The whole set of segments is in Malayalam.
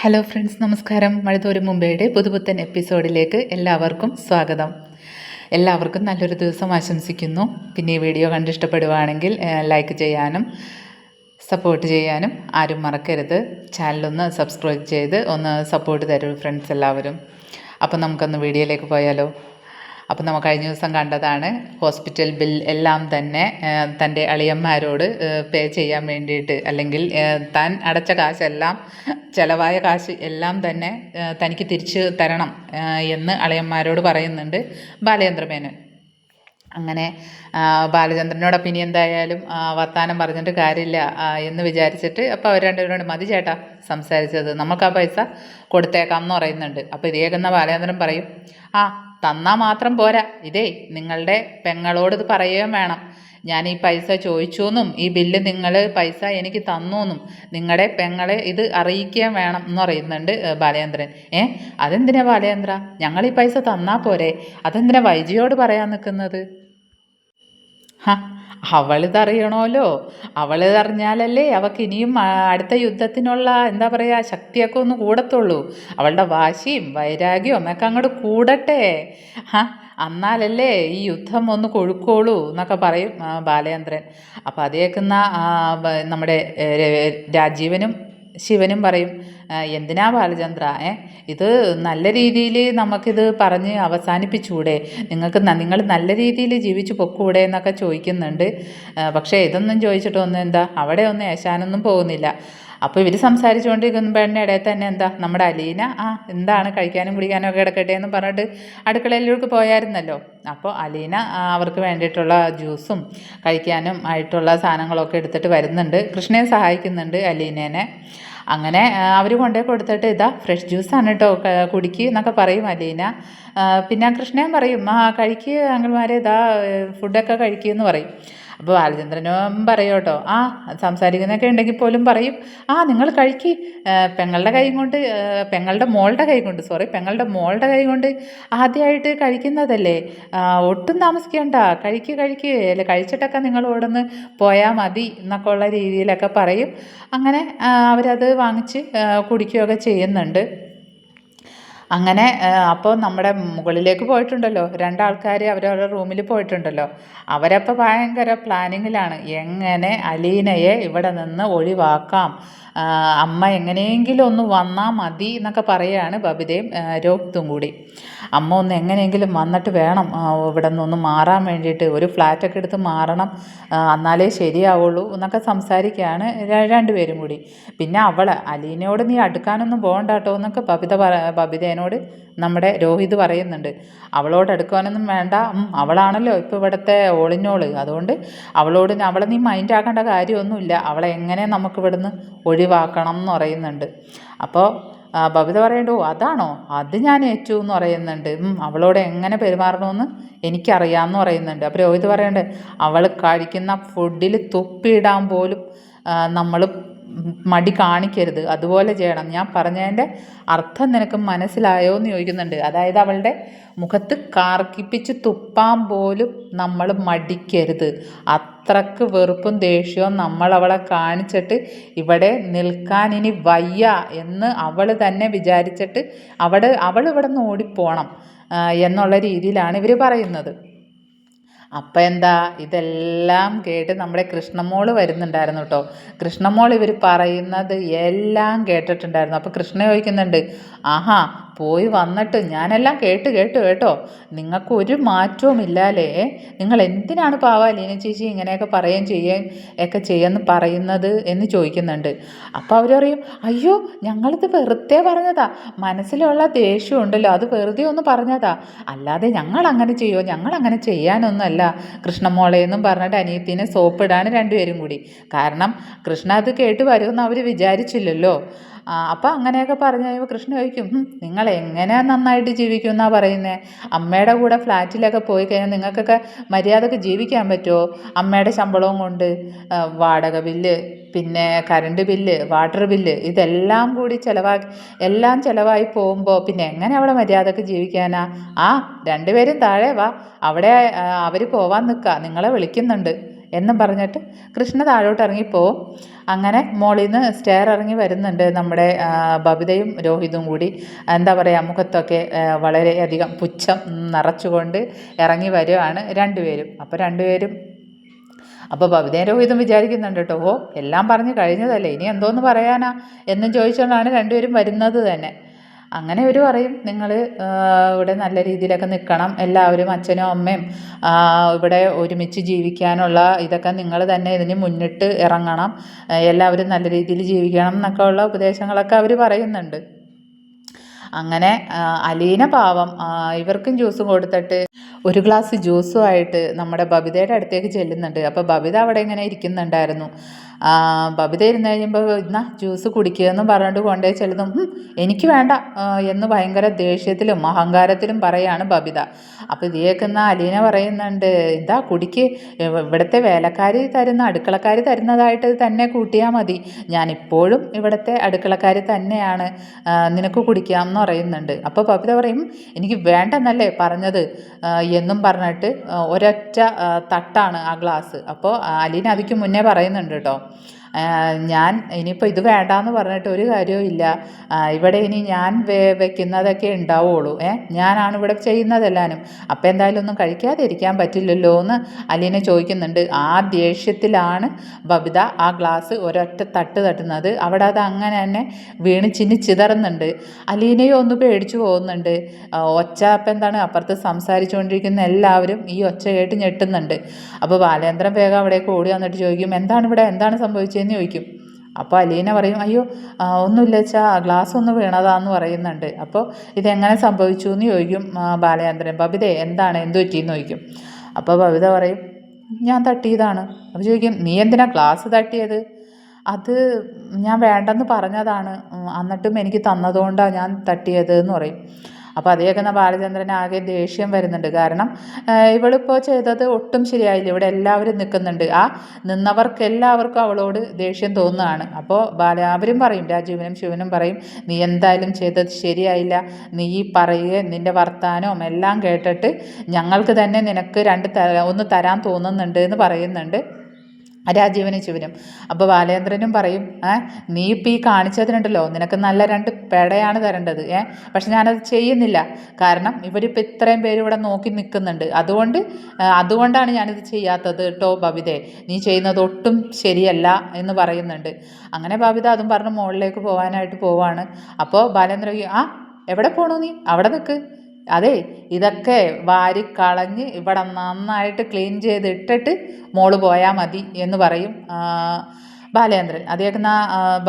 ഹലോ ഫ്രണ്ട്സ്, നമസ്കാരം. മഴതോരും മുമ്പേയുടെ പുതുപുത്തൻ എപ്പിസോഡിലേക്ക് എല്ലാവർക്കും സ്വാഗതം. എല്ലാവർക്കും നല്ലൊരു ദിവസം ആശംസിക്കുന്നു. പിന്നെ ഈ വീഡിയോ കണ്ടിഷ്ടപ്പെടുവാണെങ്കിൽ ലൈക്ക് ചെയ്യാനും സപ്പോർട്ട് ചെയ്യാനും ആരും മറക്കരുത്. ചാനലൊന്ന് സബ്സ്ക്രൈബ് ചെയ്ത് ഒന്ന് സപ്പോർട്ട് തരൂ ഫ്രണ്ട്സ് എല്ലാവരും. അപ്പം നമുക്കൊന്ന് വീഡിയോയിലേക്ക് പോയാലോ. അപ്പം നമ്മൾ കഴിഞ്ഞ ദിവസം കണ്ടതാണ് ഹോസ്പിറ്റൽ ബിൽ എല്ലാം തന്നെ തൻ്റെ അളിയന്മാരോട് പേ ചെയ്യാൻ വേണ്ടിയിട്ട്, അല്ലെങ്കിൽ താൻ അടച്ച കാശെല്ലാം, ചിലവായ കാശ് എല്ലാം തന്നെ തനിക്ക് തിരിച്ച് തരണം എന്ന് അളിയന്മാരോട് പറയുന്നുണ്ട് ബാലചന്ദ്രമേനോൻ. അങ്ങനെ ബാലചന്ദ്രനോടൊപ്പം ഇനി എന്തായാലും വർത്തമാനം പറഞ്ഞിട്ട് കാര്യമില്ല എന്ന് വിചാരിച്ചിട്ട് അപ്പോൾ അവർ രണ്ടുപേരോട് മതി ചേട്ടാ സംസാരിച്ചത്, നമുക്ക് ആ പൈസ കൊടുത്തേക്കാം എന്ന് പറയുന്നുണ്ട്. അപ്പോൾ ഇത് കേൾക്കുന്ന ബാലചന്ദ്രൻ പറയും, തന്നാൽ മാത്രം പോരാ, ഇതേ നിങ്ങളുടെ പെങ്ങളോട് ഇത് പറയുകയും വേണം. ഞാൻ ഈ പൈസ ചോദിച്ചു എന്നും ഈ ബില്ല് നിങ്ങൾ പൈസ എനിക്ക് തന്നു എന്നും നിങ്ങളുടെ പെങ്ങളെ ഇത് അറിയിക്കുകയും വേണം എന്ന് പറയുന്നുണ്ട് ബാലചന്ദ്രൻ. അതെന്തിനാ ബാലചന്ദ്ര, ഞങ്ങൾ ഈ പൈസ തന്നാൽ പോരെ, അതെന്തിനാ വൈജിയോട് പറയാൻ നിൽക്കുന്നത്? അവളിതറിയണമല്ലോ, അവളിതറിഞ്ഞാലല്ലേ അവൾക്ക് ഇനിയും അടുത്ത യുദ്ധത്തിനുള്ള എന്താ പറയുക ശക്തിയൊക്കെ ഒന്ന് കൂടത്തുള്ളൂ. അവളുടെ വാശിയും വൈരാഗ്യവും ഒക്കെ അങ്ങോട്ട് കൂടട്ടെ, എന്നാലല്ലേ ഈ യുദ്ധം ഒന്ന് കൊഴുക്കോളൂ എന്നൊക്കെ പറയും ബാലചന്ദ്രൻ. അപ്പോൾ അത് കേൾക്കുന്ന നമ്മുടെ രാജീവനും ശിവനും പറയും, എന്തിനാ ബാലചന്ദ്ര, ഇത് നല്ല രീതിയിൽ നമുക്കിത് പറഞ്ഞ് അവസാനിപ്പിച്ചുകൂടെ, നിങ്ങൾ നല്ല രീതിയിൽ ജീവിച്ചു പൊക്കൂടെ എന്നൊക്കെ ചോദിക്കുന്നുണ്ട്. പക്ഷേ ഇതൊന്നും ചോദിച്ചിട്ടൊന്നും എന്താ അവിടെ ഒന്നും ഏശാനൊന്നും പോകുന്നില്ല. അപ്പോൾ ഇവർ സംസാരിച്ചുകൊണ്ടിരിക്കുമ്പോഴേ ഇടയിൽ തന്നെ നമ്മുടെ അലീന എന്താണ് കഴിക്കാനും കുടിക്കാനും ഒക്കെ കിടക്കട്ടെ എന്ന് പറഞ്ഞിട്ട് അടുക്കളയിലേക്ക് പോയായിരുന്നല്ലോ. അപ്പോൾ അലീന അവർക്ക് വേണ്ടിയിട്ടുള്ള ജ്യൂസും കഴിക്കാനും ആയിട്ടുള്ള സാധനങ്ങളൊക്കെ എടുത്തിട്ട് വരുന്നുണ്ട്. കൃഷ്ണയെ സഹായിക്കുന്നുണ്ട് അലീനേനെ. അങ്ങനെ അവർ കൊണ്ടുപോയി കൊടുത്തിട്ട് ഫ്രഷ് ജ്യൂസാണ് കേട്ടോ, കുടിക്കുക എന്നൊക്കെ പറയും അലീന. പിന്നെ കൃഷ്ണയും പറയും കഴിക്കുക അങ്കിൾമാരെ, ഫുഡൊക്കെ കഴിക്കുമെന്ന് പറയും. അപ്പോൾ ബാലചന്ദ്രനും പറയും കേട്ടോ, സംസാരിക്കുന്നതൊക്കെ ഉണ്ടെങ്കിൽ പോലും പറയും, നിങ്ങൾ കഴിക്ക്, പെങ്ങളുടെ മോളുടെ കൈ കൊണ്ട് ആദ്യമായിട്ട് കഴിക്കുന്നതല്ലേ, ഒട്ടും താമസിക്കണ്ട, കഴിക്ക് അല്ലെ, കഴിച്ചിട്ടൊക്കെ നിങ്ങൾ ഓടുന്ന് പോയാൽ മതി എന്നൊക്കെ ഉള്ള രീതിയിലൊക്കെ പറയും. അങ്ങനെ അവരത് വാങ്ങിച്ച് കുടിക്കുകയൊക്കെ ചെയ്യുന്നുണ്ട്. അങ്ങനെ അപ്പോൾ നമ്മുടെ മുകളിലേക്ക് പോയിട്ടുണ്ടല്ലോ രണ്ടാൾക്കാർ, അവരവരുടെ റൂമിൽ പോയിട്ടുണ്ടല്ലോ. അവരപ്പോൾ ഭയങ്കര പ്ലാനിങ്ങിലാണ്, എങ്ങനെ അലീനയെ ഇവിടെ നിന്ന് ഒഴിവാക്കാം, അമ്മ എങ്ങനെയെങ്കിലും ഒന്ന് വന്നാൽ മതി എന്നൊക്കെ പറയുകയാണ് ബബിതയും രോഹിത്തും കൂടി. അമ്മ ഒന്ന് എങ്ങനെയെങ്കിലും വന്നിട്ട് വേണം ഇവിടെ നിന്നൊന്ന് മാറാൻ വേണ്ടിയിട്ട്, ഒരു ഫ്ലാറ്റൊക്കെ എടുത്ത് മാറണം, എന്നാലേ ശരിയാവുള്ളൂ എന്നൊക്കെ സംസാരിക്കുകയാണ് രണ്ടുപേരും കൂടി. പിന്നെ അലീനയോട് നീ അടുക്കാനൊന്നും പോകണ്ട കേട്ടോ എന്നൊക്കെ ബബിതേനോട് നമ്മുടെ രോഹിത് പറയുന്നുണ്ട്. അവളോട് അടുക്കാനൊന്നും വേണ്ട, അവളാണല്ലോ ഇപ്പോൾ ഇവിടുത്തെ ഓളിനോള്, അതുകൊണ്ട് അവളെ നീ മൈൻഡ് ആക്കേണ്ട കാര്യമൊന്നുമില്ല, അവളെ എങ്ങനെ നമുക്ക് ഇവിടുന്ന് ഒഴിവാക്കണം എന്ന് പറയുന്നുണ്ട്. അപ്പോൾ ബബിത പറയണ്ടോ, അതാണോ, അത് ഞാൻ ഏറ്റു എന്ന് പറയുന്നുണ്ട്. അവളോട് എങ്ങനെ പെരുമാറണമെന്ന് എനിക്കറിയാമെന്ന് പറയുന്നുണ്ട്. അപ്പോൾ രോഹിത് പറയണ്ടേ, അവൾ കഴിക്കുന്ന ഫുഡിൽ തുപ്പിയിടാൻ പോലും നമ്മൾ മടി കാണിക്കരുത്, അതുപോലെ ചെയ്യണം. ഞാൻ പറഞ്ഞതിൻ്റെ അർത്ഥം നിനക്ക് മനസ്സിലായോ എന്ന് ചോദിക്കുന്നുണ്ട്. അതായത് അവളുടെ മുഖത്ത് കാർക്കിപ്പിച്ച് തുപ്പാൻ പോലും നമ്മൾ മടിക്കരുത്, അത്രക്ക് വെറുപ്പും ദേഷ്യവും നമ്മൾ അവളെ കാണിച്ചിട്ട് ഇവിടെ നിൽക്കാൻ ഇനി വയ്യ എന്ന് അവൾ തന്നെ വിചാരിച്ചിട്ട് അവൾ ഇവിടെ നിന്ന് ഓടിപ്പോണം എന്നുള്ള രീതിയിലാണ് ഇവർ പറയുന്നത്. അപ്പം ഇതെല്ലാം കേട്ട് നമ്മുടെ കൃഷ്ണമോൾ വരുന്നുണ്ടായിരുന്നു കേട്ടോ. കൃഷ്ണമോൾ ഇവർ പറയുന്നത് എല്ലാം കേട്ടിട്ടുണ്ടായിരുന്നു. അപ്പോൾ കൃഷ്ണ ചോദിക്കുന്നുണ്ട്, പോയി വന്നിട്ട് ഞാനെല്ലാം കേട്ടു കേട്ടോ, നിങ്ങൾക്കൊരു മാറ്റവും ഇല്ലാലേ, നിങ്ങൾ എന്തിനാണ് ലീന ചേച്ചി ഇങ്ങനെയൊക്കെ പറയുകയും ചെയ്യുകയും ഒക്കെ ചെയ്യുമെന്ന് പറയുന്നത് എന്ന് ചോദിക്കുന്നുണ്ട്. അപ്പോൾ അവർ പറയും, അയ്യോ ഞങ്ങളിത് വെറുതെ പറഞ്ഞതാ, മനസ്സിലുള്ള ദേഷ്യം ഉണ്ടല്ലോ അത് വെറുതെ ഒന്ന് പറഞ്ഞതാ, അല്ലാതെ ഞങ്ങൾ അങ്ങനെ ചെയ്യുമോ, ഞങ്ങൾ അങ്ങനെ ചെയ്യാനൊന്നുമല്ല കൃഷ്ണമോളെന്നും പറഞ്ഞിട്ട് അനിയത്തിനെ സോപ്പിടാണ് രണ്ടുപേരും കൂടി. കാരണം കൃഷ്ണ അത് കേട്ട് വരുമെന്ന് അവർ വിചാരിച്ചില്ലല്ലോ. അപ്പം അങ്ങനെയൊക്കെ പറഞ്ഞു കഴിയുമ്പോൾ കൃഷ്ണ ചോദിക്കും, നിങ്ങൾ എങ്ങനെ നന്നായിട്ട് ജീവിക്കും എന്നാണ് പറയുന്നത്, അമ്മയുടെ കൂടെ ഫ്ലാറ്റിലൊക്കെ പോയി കഴിഞ്ഞാൽ നിങ്ങൾക്കൊക്കെ മര്യാദക്ക് ജീവിക്കാൻ പറ്റുമോ, അമ്മയുടെ ശമ്പളവും കൊണ്ട് വാടക ബില്ല്, പിന്നെ കറണ്ട് ബില്ല്, വാട്ടർ ബില്ല്, ഇതെല്ലാം കൂടി ചിലവായി പോകുമ്പോൾ പിന്നെ എങ്ങനെ അവിടെ മര്യാദക്ക് ജീവിക്കാനാ? രണ്ടുപേരും താഴെ വാ, അവിടെ അവർ പോവാൻ നിൽക്കുക, നിങ്ങളെ വിളിക്കുന്നുണ്ട് എന്നും പറഞ്ഞിട്ട് കൃഷ്ണ താഴോട്ട് ഇറങ്ങിപ്പോവും. അങ്ങനെ മോളിൽ നിന്ന് സ്റ്റെയർ ഇറങ്ങി വരുന്നുണ്ട് നമ്മുടെ ബബിതയും രോഹിതും കൂടി. എന്താ പറയുക, മുഖത്തൊക്കെ വളരെയധികം പുച്ഛം നിറച്ചുകൊണ്ട് ഇറങ്ങി വരുവാണ് രണ്ടുപേരും. അപ്പോൾ ബബിതയും രോഹിതും വിചാരിക്കുന്നുണ്ട് കേട്ടോ, ഓ എല്ലാം പറഞ്ഞ് കഴിഞ്ഞതല്ലേ, ഇനി എന്തോന്ന് പറയാനാ എന്നും ചോദിച്ചുകൊണ്ടാണ് രണ്ടുപേരും വരുന്നത് തന്നെ. അങ്ങനെ ഒരു പറയും, നിങ്ങൾ ഇവിടെ നല്ല രീതിയിലൊക്കെ നിൽക്കണം, എല്ലാവരും അച്ഛനും അമ്മയും ഇവിടെ ഒരുമിച്ച് ജീവിക്കാനുള്ള ഇതൊക്കെ നിങ്ങൾ തന്നെ ഇതിന് മുന്നിട്ട് ഇറങ്ങണം, എല്ലാവരും നല്ല രീതിയിൽ ജീവിക്കണം എന്നൊക്കെ ഉള്ള ഉപദേശങ്ങളൊക്കെ അവർ പറയുന്നുണ്ട്. അങ്ങനെ അലീന പാവം ഇവർക്കും ജ്യൂസ് കൊടുത്തിട്ട് ഒരു ഗ്ലാസ് ജ്യൂസുമായിട്ട് നമ്മുടെ ബബിതയുടെ അടുത്തേക്ക് ചെല്ലുന്നുണ്ട്. അപ്പോൾ ബബിത അവിടെ ഇങ്ങനെ ഇരിക്കുന്നുണ്ടായിരുന്നു. ബബിത ഇരുന്ന് കഴിയുമ്പോൾ എന്നാ ജ്യൂസ് കുടിക്കുക എന്ന് പറഞ്ഞിട്ട് കൊണ്ടേ ചെല്ലുന്നു. എനിക്ക് വേണ്ട എന്ന് ഭയങ്കര ദേഷ്യത്തിലും അഹങ്കാരത്തിലും പറയാണ് ബബിത. അപ്പോൾ ഇത് കേൾക്കുന്ന അലീന പറയുന്നുണ്ട്, ഇതാ കുടിക്ക്, ഇവിടുത്തെ വേലക്കാരി തരുന്ന അടുക്കളക്കാർ തരുന്നതായിട്ട് തന്നെ കൂട്ടിയാൽ മതി, ഞാനിപ്പോഴും ഇവിടുത്തെ അടുക്കളക്കാർ തന്നെയാണ്, നിനക്ക് കുടിക്കാം എന്ന് പറയുന്നുണ്ട്. അപ്പോൾ ബബിത പറയും, എനിക്ക് വേണ്ടെന്നല്ലേ പറഞ്ഞത് എന്നും പറഞ്ഞിട്ട് ഒരൊറ്റ തട്ടാണ് ആ ഗ്ലാസ്. അപ്പോൾ അലീന അതിക്ക് മുന്നേ പറയുന്നുണ്ട് കേട്ടോ, ഞാൻ ഇനിയിപ്പോൾ ഇത് വേണ്ടാന്ന് പറഞ്ഞിട്ട് ഒരു കാര്യവും ഇല്ല, ഇവിടെ ഇനി ഞാൻ വെക്കുന്നതൊക്കെ ഉണ്ടാവുള്ളൂ, ഞാനാണ് ഇവിടെ ചെയ്യുന്നതെല്ലാനും, അപ്പം എന്തായാലും ഒന്നും കഴിക്കാതെ ഇരിക്കാൻ പറ്റില്ലല്ലോ എന്ന് അലീന ചോദിക്കുന്നുണ്ട്. ആ ദേഷ്യത്തിലാണ് ബബിത ആ ഗ്ലാസ് ഒരൊറ്റ തട്ട് തട്ടുന്നത്. അവിടെ അത് അങ്ങനെ തന്നെ വീണ് ചിതറുന്നുണ്ട്. അലീനയും ഒന്ന് പേടിച്ചു പോകുന്നുണ്ട്. ഒച്ച അപ്പം എന്താണ് അപ്പുറത്ത് സംസാരിച്ചുകൊണ്ടിരിക്കുന്ന എല്ലാവരും ഈ ഒച്ച കേട്ട് ഞെട്ടുന്നുണ്ട്. അപ്പോൾ ബാലേന്ദ്രൻ വേഗം അവിടേക്ക് ഓടി വന്നിട്ട് ചോദിക്കും, എന്താണ് സംഭവിച്ചതെന്ന് ചോദിക്കും. അപ്പോൾ അലീന പറയും, അയ്യോ ഒന്നുമില്ല വെച്ചാൽ ഗ്ലാസ് ഒന്ന് വീണതാന്ന് പറയുന്നുണ്ട്. അപ്പോൾ ഇതെങ്ങനെ സംഭവിച്ചു എന്ന് ചോദിക്കും ബാലചന്ദ്രൻ. ബബിതേ എന്ത് പറ്റിയെന്ന് ചോദിക്കും. അപ്പോൾ ബബിത പറയും, ഞാൻ തട്ടിയതാണ്. അപ്പോൾ ചോദിക്കും, നീ എന്തിനാ ഗ്ലാസ് തട്ടിയത്? അത് ഞാൻ വേണ്ടെന്ന് പറഞ്ഞതാണ്, എന്നിട്ടും എനിക്ക് തന്നതുകൊണ്ടാണ് ഞാൻ തട്ടിയത് എന്ന് പറയും. അപ്പോൾ അത് കേൾക്കുന്ന ബാലചന്ദ്രന് ആകെ ദേഷ്യം വരുന്നുണ്ട്. കാരണം ഇവളിപ്പോൾ ചെയ്തത് ഒട്ടും ശരിയായില്ല, ഇവിടെ എല്ലാവരും നിൽക്കുന്നുണ്ട്, ആ നിന്നവർക്കെല്ലാവർക്കും അവളോട് ദേഷ്യം തോന്നുകയാണ്. അപ്പോൾ അവരും പറയും, രാജീവനും ശിവനും പറയും, നീ എന്തായാലും ചെയ്തത് ശരിയായില്ല, നീ പറയുകയും നിൻ്റെ വർത്താനവും എല്ലാം കേട്ടിട്ട് ഞങ്ങൾക്ക് തന്നെ നിനക്ക് ഒന്ന് തരാൻ തോന്നുന്നുണ്ട് എന്ന് പറയുന്നുണ്ട് രാജീവനും ശിവനും. അപ്പോൾ ബാലേന്ദ്രനും പറയും, നീ ഇപ്പോൾ ഈ കാണിച്ചതിനുണ്ടല്ലോ, നിനക്ക് നല്ല 2 പെടയാണ് തരേണ്ടത്, പക്ഷെ ഞാനത് ചെയ്യുന്നില്ല, കാരണം ഇവരിപ്പോൾ ഇത്രയും പേര് ഇവിടെ നോക്കി നിൽക്കുന്നുണ്ട്, അതുകൊണ്ടാണ് ഞാനിത് ചെയ്യാത്തത് കേട്ടോ ബബിതേ, നീ ചെയ്യുന്നത് ഒട്ടും ശരിയല്ല എന്ന് പറയുന്നുണ്ട്. അങ്ങനെ ബബിത അതും പറഞ്ഞ് മുകളിലേക്ക് പോകാനായിട്ട് പോവാണ്. അപ്പോൾ ബാലേന്ദ്രൻ, എവിടെ പോണു നീ, അവിടെ നിൽക്ക്, അതെ ഇതൊക്കെ വാരിക്കളഞ്ഞ് ഇവിടെ നന്നായിട്ട് ക്ലീൻ ചെയ്തിട്ടിട്ട് മോള് പോയാൽ മതി എന്ന് പറയും ബാലേന്ദ്രൻ. അത് കേൾക്കുന്ന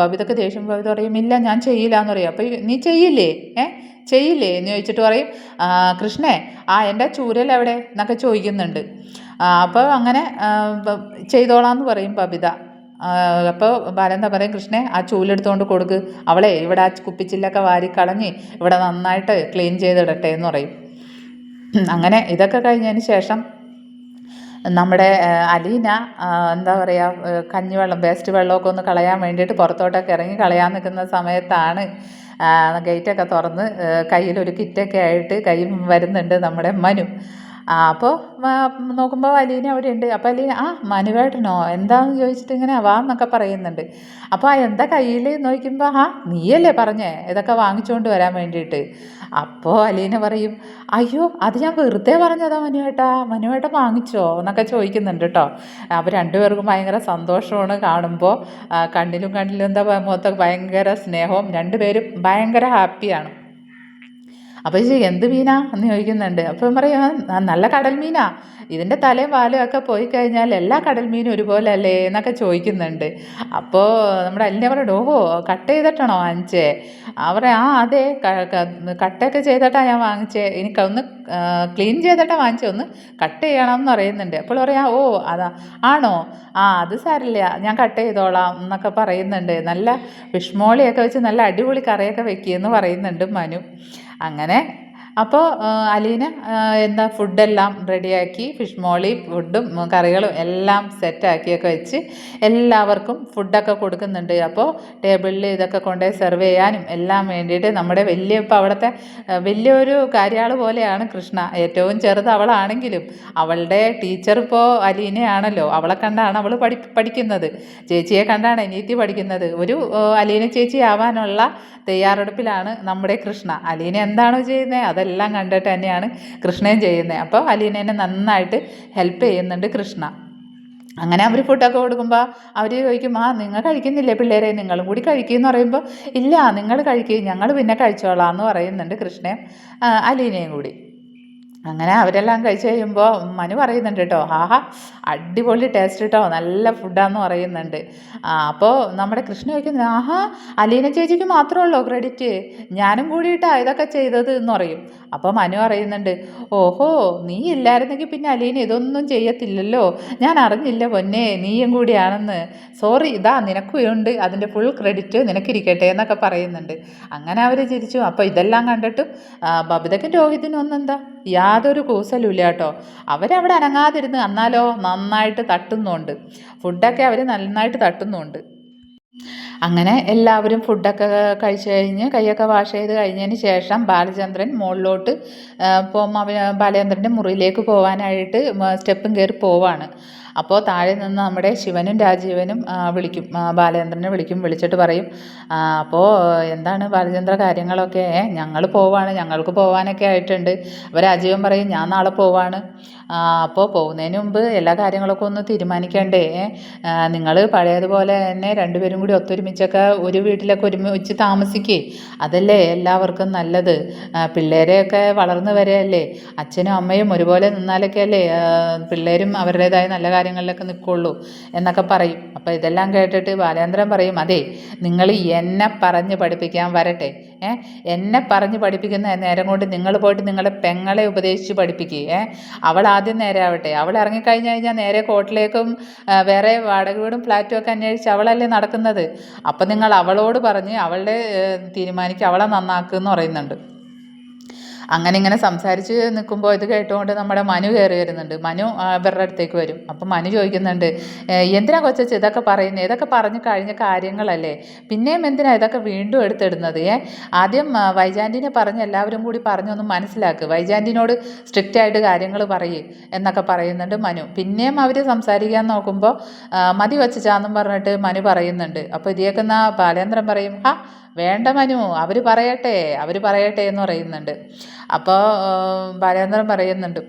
ബബിതക്ക് ദേഷ്യം. ബബിത പറയും, ഇല്ല ഞാൻ ചെയ്യില്ല എന്ന് പറയും. അപ്പോൾ നീ ചെയ്യില്ലേ എന്ന് ചോദിച്ചിട്ട് പറയും, കൃഷ്ണേ എൻ്റെ ചൂരൽ എവിടെ എന്നൊക്കെ ചോദിക്കുന്നുണ്ട്. അപ്പോൾ അങ്ങനെ ചെയ്തോളാന്ന് പറയും ബബിത. അപ്പോൾ ബാലേന്ദ്രൻ പറയും, കൃഷ്ണേ ആ ചൂലെടുത്തുകൊണ്ട് കൊടുക്ക്, അവളെ ഇവിടെ ആ കുപ്പിച്ചില്ലൊക്കെ വാരിക്കളഞ്ഞ് ഇവിടെ നന്നായിട്ട് ക്ലീൻ ചെയ്തിടട്ടെ എന്ന് പറയും. അങ്ങനെ ഇതൊക്കെ കഴിഞ്ഞതിന് ശേഷം നമ്മുടെ അലീന എന്താ പറയുക, കഞ്ഞിവെള്ളം വേസ്റ്റ് വെള്ളമൊക്കെ ഒന്ന് കളയാൻ വേണ്ടിയിട്ട് പുറത്തോട്ടൊക്കെ ഇറങ്ങി കളയാൻ നിൽക്കുന്ന സമയത്താണ് ഗേറ്റൊക്കെ തുറന്ന് കയ്യിലൊരു കിറ്റൊക്കെ ആയിട്ട് വരുന്നുണ്ട് നമ്മുടെ മനു. അപ്പോൾ നോക്കുമ്പോൾ അലീന അവിടെ ഉണ്ട്. അപ്പോൾ അലീന, മനുവേട്ടനോ എന്താണെന്ന് ചോദിച്ചിട്ട് ഇങ്ങനെ വാ എന്നൊക്കെ പറയുന്നുണ്ട്. അപ്പോൾ എന്താ കയ്യിൽ നോക്കുമ്പോൾ, നീയല്ലേ പറഞ്ഞേ ഇതൊക്കെ വാങ്ങിച്ചുകൊണ്ട് വരാൻ വേണ്ടിയിട്ട്. അപ്പോൾ അലീന പറയും, അയ്യോ അത് ഞാൻ വെറുതെ പറഞ്ഞതാ മനുവേട്ടൻ വാങ്ങിച്ചോ എന്നൊക്കെ ചോദിക്കുന്നുണ്ട് കേട്ടോ. അപ്പോൾ രണ്ടുപേർക്കും ഭയങ്കര സന്തോഷമാണ് കാണുമ്പോൾ, കണ്ണിലും എന്താ മുഖത്തൊക്കെ ഭയങ്കര സ്നേഹവും, രണ്ടുപേരും ഭയങ്കര ഹാപ്പിയാണ്. അപ്പോൾ എന്ത് മീനാ എന്ന് ചോദിക്കുന്നുണ്ട്. അപ്പം പറയും, നല്ല കടൽ മീനാ, ഇതിൻ്റെ തലയും വാലും ഒക്കെ പോയി കഴിഞ്ഞാൽ എല്ലാ കടൽ മീനും ഒരുപോലെ അല്ലേ എന്നൊക്കെ ചോദിക്കുന്നുണ്ട്. അപ്പോൾ നമ്മുടെ അലിനെ പറയും, ഓഹോ കട്ട് ചെയ്തിട്ടാണോ വാങ്ങിച്ചേ? അവർ അതെ കട്ടൊക്കെ ചെയ്തിട്ടാണ് ഞാൻ വാങ്ങിച്ചേ, എനിക്കൊന്ന് ക്ലീൻ ചെയ്തിട്ടാണ് വാങ്ങിച്ചേ, ഒന്ന് കട്ട് ചെയ്യണം എന്ന് പറയുന്നുണ്ട്. അപ്പോൾ പറയാം, ഓ അതാ ആണോ, അത് സാരില്ല ഞാൻ കട്ട് ചെയ്തോളാം എന്നൊക്കെ പറയുന്നുണ്ട്. നല്ല ഫിഷ് മോളിയൊക്കെ വെച്ച് നല്ല അടിപൊളി കറിയൊക്കെ വെക്കുകയെന്ന് പറയുന്നുണ്ട് മനു. അങ്ങനെ അപ്പോൾ അലീന എന്താ ഫുഡെല്ലാം റെഡിയാക്കി ഫിഷ് മോളി ഫുഡും കറികളും എല്ലാം സെറ്റാക്കിയൊക്കെ വെച്ച് എല്ലാവർക്കും ഫുഡൊക്കെ കൊടുക്കുന്നുണ്ട്. അപ്പോൾ ടേബിളിൽ ഇതൊക്കെ കൊണ്ടുപോയി സെർവ് ചെയ്യാനും എല്ലാം വേണ്ടിയിട്ട് നമ്മുടെ വലിയ ഇപ്പോൾ അവിടുത്തെ വലിയൊരു കാര്യാൾ പോലെയാണ് കൃഷ്ണ. ഏറ്റവും ചെറുത് അവളാണെങ്കിലും അവളുടെ ടീച്ചർ ഇപ്പോൾ അലീനയാണല്ലോ. അവളെ കണ്ടാണ് അവൾ പഠിക്കുന്നത്. ചേച്ചിയെ കണ്ടാണ് അനിയത്തി പഠിക്കുന്നത്. ഒരു അലീന ചേച്ചി ആവാനുള്ള തയ്യാറെടുപ്പിലാണ് നമ്മുടെ കൃഷ്ണ. അലീന എന്താണോ ചെയ്യുന്നത് അതെല്ലാം കണ്ടിട്ട് തന്നെയാണ് കൃഷ്ണയും ചെയ്യുന്നത്. അപ്പോൾ അലീനേനെ നന്നായിട്ട് ഹെൽപ്പ് ചെയ്യുന്നുണ്ട് കൃഷ്ണ. അങ്ങനെ അവർ ഫുഡൊക്കെ കൊടുക്കുമ്പോൾ അവർ ചോദിക്കും, നിങ്ങൾ കഴിക്കുന്നില്ലേ പിള്ളേരെ, നിങ്ങളും കൂടി കഴിക്കുമെന്ന് പറയുമ്പോൾ ഇല്ല നിങ്ങൾ കഴിക്കുക, ഞങ്ങൾ പിന്നെ കഴിച്ചോളാം എന്ന് പറയുന്നുണ്ട് കൃഷ്ണയും അലീനയും കൂടി. അങ്ങനെ അവരെല്ലാം കഴിച്ച് കഴിയുമ്പോൾ മനു പറയുന്നുണ്ട് കേട്ടോ, ആഹാ അടിപൊളി ടേസ്റ്റ് കേട്ടോ, നല്ല ഫുഡാന്ന് പറയുന്നുണ്ട്. അപ്പോൾ നമ്മുടെ കൃഷ്ണ ചോദിക്കുന്നത്, ആഹാ അലീന ചേച്ചിക്ക് മാത്രമേ ഉള്ളൂ ക്രെഡിറ്റ്, ഞാനും കൂടിയിട്ടാണ് ഇതൊക്കെ ചെയ്തത് എന്ന് പറയും. അപ്പോൾ മനു പറയുന്നുണ്ട്, ഓഹോ നീ ഇല്ലായിരുന്നെങ്കിൽ പിന്നെ അലീന ഇതൊന്നും ചെയ്യത്തില്ലല്ലോ, ഞാൻ അറിഞ്ഞില്ല പൊന്നെ നീയും കൂടിയാണെന്ന്, സോറി ഇതാ നിനക്കുണ്ട് അതിൻ്റെ ഫുൾ ക്രെഡിറ്റ് നിനക്കിരിക്കട്ടെ എന്നൊക്കെ പറയുന്നുണ്ട്. അങ്ങനെ അവർ ചിരിച്ചു. അപ്പോൾ ഇതെല്ലാം കണ്ടിട്ടും ബബിതയ്ക്കും രോഹിതിനും ഒന്നെന്താ യാതൊരു കൂസലുമില്ല കേട്ടോ. അവരവിടെ അനങ്ങാതിരുന്ന് എന്നാലോ നന്നായിട്ട് തട്ടുന്നുണ്ട്, ഫുഡൊക്കെ അവർ നന്നായിട്ട് തട്ടുന്നുണ്ട്. അങ്ങനെ എല്ലാവരും ഫുഡൊക്കെ കഴിച്ച് കഴിഞ്ഞ് കൈയൊക്കെ വാഷ് ചെയ്ത് കഴിഞ്ഞതിന് ശേഷം ബാലചന്ദ്രൻ മുകളിലോട്ട് ബാലചന്ദ്രൻ്റെ മുറിയിലേക്ക് പോകാനായിട്ട് സ്റ്റെപ്പും കയറി പോവാണ്. അപ്പോൾ താഴെ നിന്ന് നമ്മുടെ ശിവനും രാജീവനും വിളിക്കും, ബാലചന്ദ്രനെ വിളിച്ചിട്ട് പറയും, അപ്പോൾ എന്താണ് ബാലചന്ദ്ര കാര്യങ്ങളൊക്കെ, ഞങ്ങൾ പോവാണ്, ഞങ്ങൾക്ക് പോകാനൊക്കെ ആയിട്ടുണ്ട്. അപ്പോൾ രാജീവൻ പറയും, ഞാൻ നാളെ പോവാണ്. അപ്പോൾ പോകുന്നതിന് മുമ്പ് എല്ലാ കാര്യങ്ങളൊക്കെ ഒന്ന് തീരുമാനിക്കണ്ടേ, നിങ്ങൾ പഴയതുപോലെ തന്നെ രണ്ടുപേരും കൂടി ഒത്തൊരുമിച്ചൊക്കെ ഒരു വീട്ടിലൊക്കെ ഒരുമിച്ച് താമസിക്കേ, അതല്ലേ എല്ലാവർക്കും നല്ലത്. പിള്ളേരെയൊക്കെ വളർന്നു വരെയല്ലേ, അച്ഛനും അമ്മയും ഒരുപോലെ നിന്നാലൊക്കെ അല്ലേ പിള്ളേരും അവരുടേതായ നല്ല കാര്യങ്ങളിലൊക്കെ നിൽക്കുള്ളൂ എന്നൊക്കെ പറയും. അപ്പോൾ ഇതെല്ലാം കേട്ടിട്ട് ബാലേന്ദ്രൻ പറയും, അതെ നിങ്ങൾ എന്നെ പറഞ്ഞ് പഠിപ്പിക്കാൻ വരട്ടെ, എന്നെ പറഞ്ഞ് പഠിപ്പിക്കുന്ന നേരം കൊണ്ട് നിങ്ങൾ പോയിട്ട് നിങ്ങളുടെ പെങ്ങളെ ഉപദേശിച്ച് പഠിപ്പിക്കുക. അവൾ ആദ്യം നേരെ ആവട്ടെ, അവൾ ഇറങ്ങിക്കഴിഞ്ഞ് കഴിഞ്ഞാൽ നേരെ കോട്ടിലേക്കും വേറെ വാടക വീടും ഫ്ലാറ്റും ഒക്കെ അന്വേഷിച്ച് അവളല്ലേ നടക്കുന്നത്. അപ്പം നിങ്ങൾ അവളോട് പറഞ്ഞ് അവളുടെ തീരുമാനിക്കുക, അവളെ നന്നാക്കുമെന്ന് പറയുന്നുണ്ട്. അങ്ങനെ ഇങ്ങനെ സംസാരിച്ച് നിൽക്കുമ്പോൾ ഇത് കേട്ടുകൊണ്ട് നമ്മുടെ മനു കയറി വരുന്നുണ്ട്. മനു ഇവരുടെ അടുത്തേക്ക് വരും. അപ്പം മനു ചോദിക്കുന്നുണ്ട്, എന്തിനാ കൊച്ചച്ച് ഇതൊക്കെ പറയുന്നത്, ഇതൊക്കെ പറഞ്ഞ് കഴിഞ്ഞ കാര്യങ്ങളല്ലേ, പിന്നെയും എന്തിനാ ഇതൊക്കെ വീണ്ടും എടുത്തിടുന്നത്? ആദ്യം വൈജാൻറ്റിനെ പറഞ്ഞ് എല്ലാവരും കൂടി പറഞ്ഞൊന്ന് മനസ്സിലാക്കുക, വൈജാൻറ്റിനോട് സ്ട്രിക്റ്റ് ആയിട്ട് കാര്യങ്ങൾ പറയും എന്നൊക്കെ പറയുന്നുണ്ട് മനു. പിന്നെയും അവർ സംസാരിക്കാൻ നോക്കുമ്പോൾ മതി വച്ചാന്നും പറഞ്ഞിട്ട് മനു പറയുന്നുണ്ട്. അപ്പോൾ ഇത് കേൾക്കുന്ന ബാലേന്ദ്രൻ പറയും, വേണ്ട മനു, അവർ പറയട്ടെ എന്ന് പറയുന്നുണ്ട്. അപ്പോൾ ബാലേന്ദ്രൻ പറയുന്നുണ്ട്,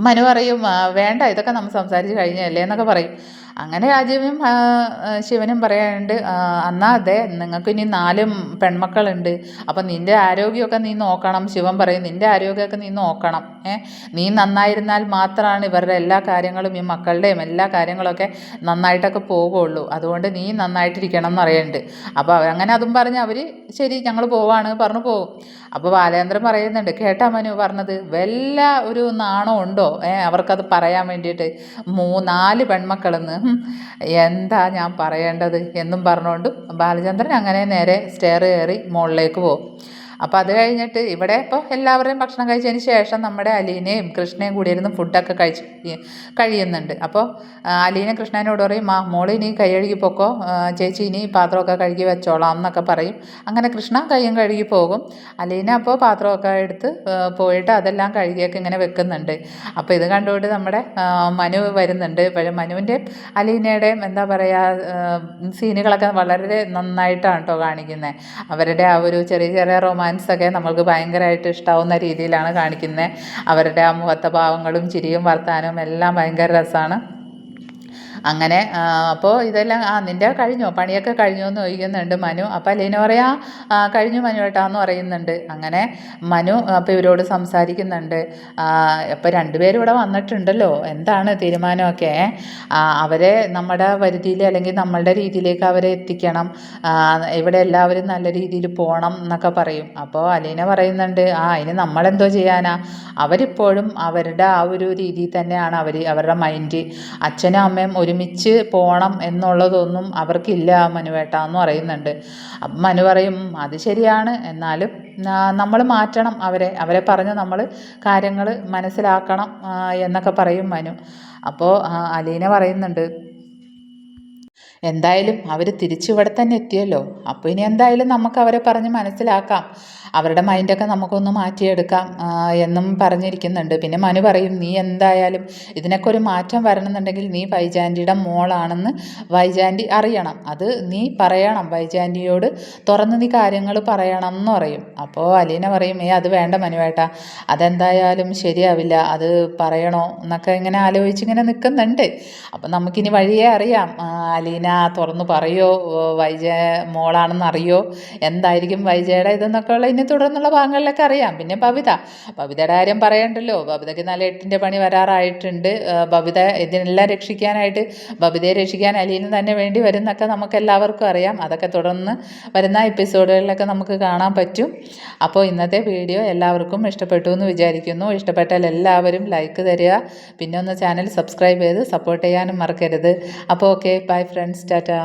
മനു പറയും, വേണ്ട ഇതൊക്കെ നമ്മൾ സംസാരിച്ച് കഴിഞ്ഞല്ലേ എന്നൊക്കെ പറയും. അങ്ങനെ രാജീവും ശിവനും പറയാനുണ്ട്, എന്നാൽ അതെ നിങ്ങൾക്ക് ഇനി 4 പെൺമക്കളുണ്ട്, അപ്പം നിൻ്റെ ആരോഗ്യമൊക്കെ നീ നോക്കണം. ശിവൻ പറയും, നിൻ്റെ ആരോഗ്യമൊക്കെ നീ നോക്കണം, നീ നന്നായിരുന്നാൽ മാത്രമാണ് ഇവരുടെ എല്ലാ കാര്യങ്ങളും ഈ മക്കളുടെയും എല്ലാ കാര്യങ്ങളൊക്കെ നന്നായിട്ടൊക്കെ പോകുള്ളൂ, അതുകൊണ്ട് നീ നന്നായിട്ടിരിക്കണം എന്ന് പറയുന്നുണ്ട്. അപ്പോൾ അങ്ങനെ അതും പറഞ്ഞ് അവർ ശരി ഞങ്ങൾ പോവാണ് പറഞ്ഞു പോകും. അപ്പോൾ ബാലേന്ദ്രൻ പറയുന്നുണ്ട്, കേട്ടാ മനു പറഞ്ഞത്, വല്ല ഒരു നാണം ഉണ്ടോ അവർക്കത് പറയാൻ വേണ്ടിയിട്ട്, 4 പെൺമക്കളെന്ന്, എന്താ ഞാൻ പറയേണ്ടത് എന്നും പറഞ്ഞുകൊണ്ട് ബാലചന്ദ്രൻ അങ്ങനെ നേരെ സ്റ്റെയർ കയറി മുകളിലേക്ക് പോകും. അപ്പോൾ അത് കഴിഞ്ഞിട്ട് ഇവിടെ ഇപ്പോൾ എല്ലാവരുടെയും ഭക്ഷണം കഴിച്ചതിന് ശേഷം നമ്മുടെ അലീനയും കൃഷ്ണയും കൂടി ഇരുന്ന് ഫുഡൊക്കെ കഴിയുന്നുണ്ട്. അപ്പോൾ അലീന കൃഷ്ണനോട് പറയും, മോള് ഇനി കൈ കഴുകി പോക്കോ, ചേച്ചി ഇനി പാത്രമൊക്കെ കഴുകി വെച്ചോളാം എന്നൊക്കെ പറയും. അങ്ങനെ കൃഷ്ണ കൈയും കഴുകി പോകും. അലീന അപ്പോൾ പാത്രമൊക്കെ എടുത്ത് പോയിട്ട് അതെല്ലാം കഴുകിയൊക്കെ ഇങ്ങനെ വെക്കുന്നുണ്ട്. അപ്പോൾ ഇത് കണ്ടുകൊണ്ട് നമ്മുടെ മനു വരുന്നുണ്ട്. മനുവിൻ്റെയും അലീനയുടെയും എന്താ പറയുക സീനുകളൊക്കെ വളരെ നന്നായിട്ടാണ് കേട്ടോ കാണിക്കുന്നത്. അവരുടെ ആ ഒരു ചെറിയ ചെറിയ റൊമാൻസൊക്കെ നമ്മൾക്ക് ഭയങ്കരമായിട്ട് ഇഷ്ടാവുന്ന രീതിയിലാണ് കാണിക്കുന്നത്. അവരുടെ ആ മുഖത്തെ ഭാവങ്ങളും ചിരിയും വർത്താനവും എല്ലാം ഭയങ്കര രസമാണ്. അങ്ങനെ അപ്പോൾ ഇതെല്ലാം നിൻ്റെ കഴിഞ്ഞോ പണിയൊക്കെ കഴിഞ്ഞോ എന്ന് ചോദിക്കുന്നുണ്ട് മനു. അപ്പോൾ അലീന പറയാ കഴിഞ്ഞു മനു ഏട്ടാന്ന് പറയുന്നുണ്ട്. അങ്ങനെ മനു അപ്പോൾ ഇവരോട് സംസാരിക്കുന്നുണ്ട്. അപ്പോൾ രണ്ടുപേരും ഇവിടെ വന്നിട്ടുണ്ടല്ലോ, എന്താണ് തീരുമാനമൊക്കെ, അവരെ നമ്മുടെ വരുതിയിൽ അല്ലെങ്കിൽ നമ്മളുടെ രീതിയിലേക്ക് അവരെ എത്തിക്കണം, ഇവിടെ എല്ലാവരും നല്ല രീതിയിൽ പോകണം എന്നൊക്കെ പറയും. അപ്പോൾ അലീന പറയുന്നുണ്ട്, അതിന് നമ്മളെന്തോ ചെയ്യാനാ, അവരിപ്പോഴും അവരുടെ ആ ഒരു രീതിയിൽ തന്നെയാണ് അവരുടെ മൈൻഡ്. അച്ഛനും അമ്മയും ഒരുമിച്ച് പോകണം എന്നുള്ളതൊന്നും അവർക്കില്ല മനുവേട്ട എന്ന് പറയുന്നുണ്ട്. അപ്പം മനു പറയും അത് ശരിയാണ്, എന്നാലും നമ്മൾ മാറ്റണം അവരെ പറഞ്ഞ് നമ്മൾ കാര്യങ്ങൾ മനസ്സിലാക്കണം എന്നൊക്കെ പറയും മനു. അപ്പോൾ അലീന പറയുന്നുണ്ട് എന്തായാലും അവർ തിരിച്ചിവിടെ തന്നെ എത്തിയല്ലോ, അപ്പോൾ ഇനി എന്തായാലും നമുക്ക് അവരെ പറഞ്ഞ് മനസ്സിലാക്കാം, അവരുടെ മൈൻഡൊക്കെ നമുക്കൊന്ന് മാറ്റിയെടുക്കാം എന്നും പറഞ്ഞിരിക്കുന്നുണ്ട്. പിന്നെ മനു പറയും നീ എന്തായാലും ഇതിനൊക്കെ ഒരു മാറ്റം വരണമെന്നുണ്ടെങ്കിൽ നീ വൈജാൻറ്റിയുടെ മോളാണെന്ന് വൈജാൻറ്റി അറിയണം, അത് നീ പറയണം, വൈജാൻറ്റിയോട് തുറന്ന് നീ കാര്യങ്ങൾ പറയണം എന്ന് പറയും. അപ്പോൾ അലീന പറയും അത് വേണ്ട മനുവേട്ട, അതെന്തായാലും ശരിയാവില്ല, അത് പറയണോ എന്നൊക്കെ ഇങ്ങനെ ആലോചിച്ചിങ്ങനെ നിൽക്കുന്നുണ്ട്. അപ്പം നമുക്കിനി വഴിയേ അറിയാം, അലീന തുറന്ന് പറയുമോ വൈജ മോളാണെന്ന് അറിയോ, എന്തായിരിക്കും വൈജയുടെ ഇതെന്നൊക്കെ ഉള്ള ഇനി തുടർന്നുള്ള ഭാഗങ്ങളിലൊക്കെ അറിയാം. പിന്നെ ബബിതയുടെ കാര്യം പറയണ്ടല്ലോ, ബബിതയ്ക്ക് നല്ല 8ൻ്റെ പണി വരാറായിട്ടുണ്ട്. ബബിത ഇതിനെല്ലാം രക്ഷിക്കാനായിട്ട്, ബബിതയെ രക്ഷിക്കാൻ അലീന തന്നെ വേണ്ടി വരും എന്നൊക്കെ നമുക്ക് എല്ലാവർക്കും അറിയാം. അതൊക്കെ തുടർന്ന് വരുന്ന എപ്പിസോഡുകളിലൊക്കെ നമുക്ക് കാണാൻ പറ്റും. അപ്പോൾ ഇന്നത്തെ വീഡിയോ എല്ലാവർക്കും ഇഷ്ടപ്പെട്ടു എന്ന് വിചാരിക്കുന്നു. ഇഷ്ടപ്പെട്ടാൽ എല്ലാവരും ലൈക്ക് തരിക, പിന്നെ ഒന്ന് ചാനൽ സബ്സ്ക്രൈബ് ചെയ്ത് സപ്പോർട്ട് ചെയ്യാനും മറക്കരുത്. അപ്പോൾ ഓക്കെ, ബൈ ഫ്രണ്ട്സ്, ടാറ്റാ.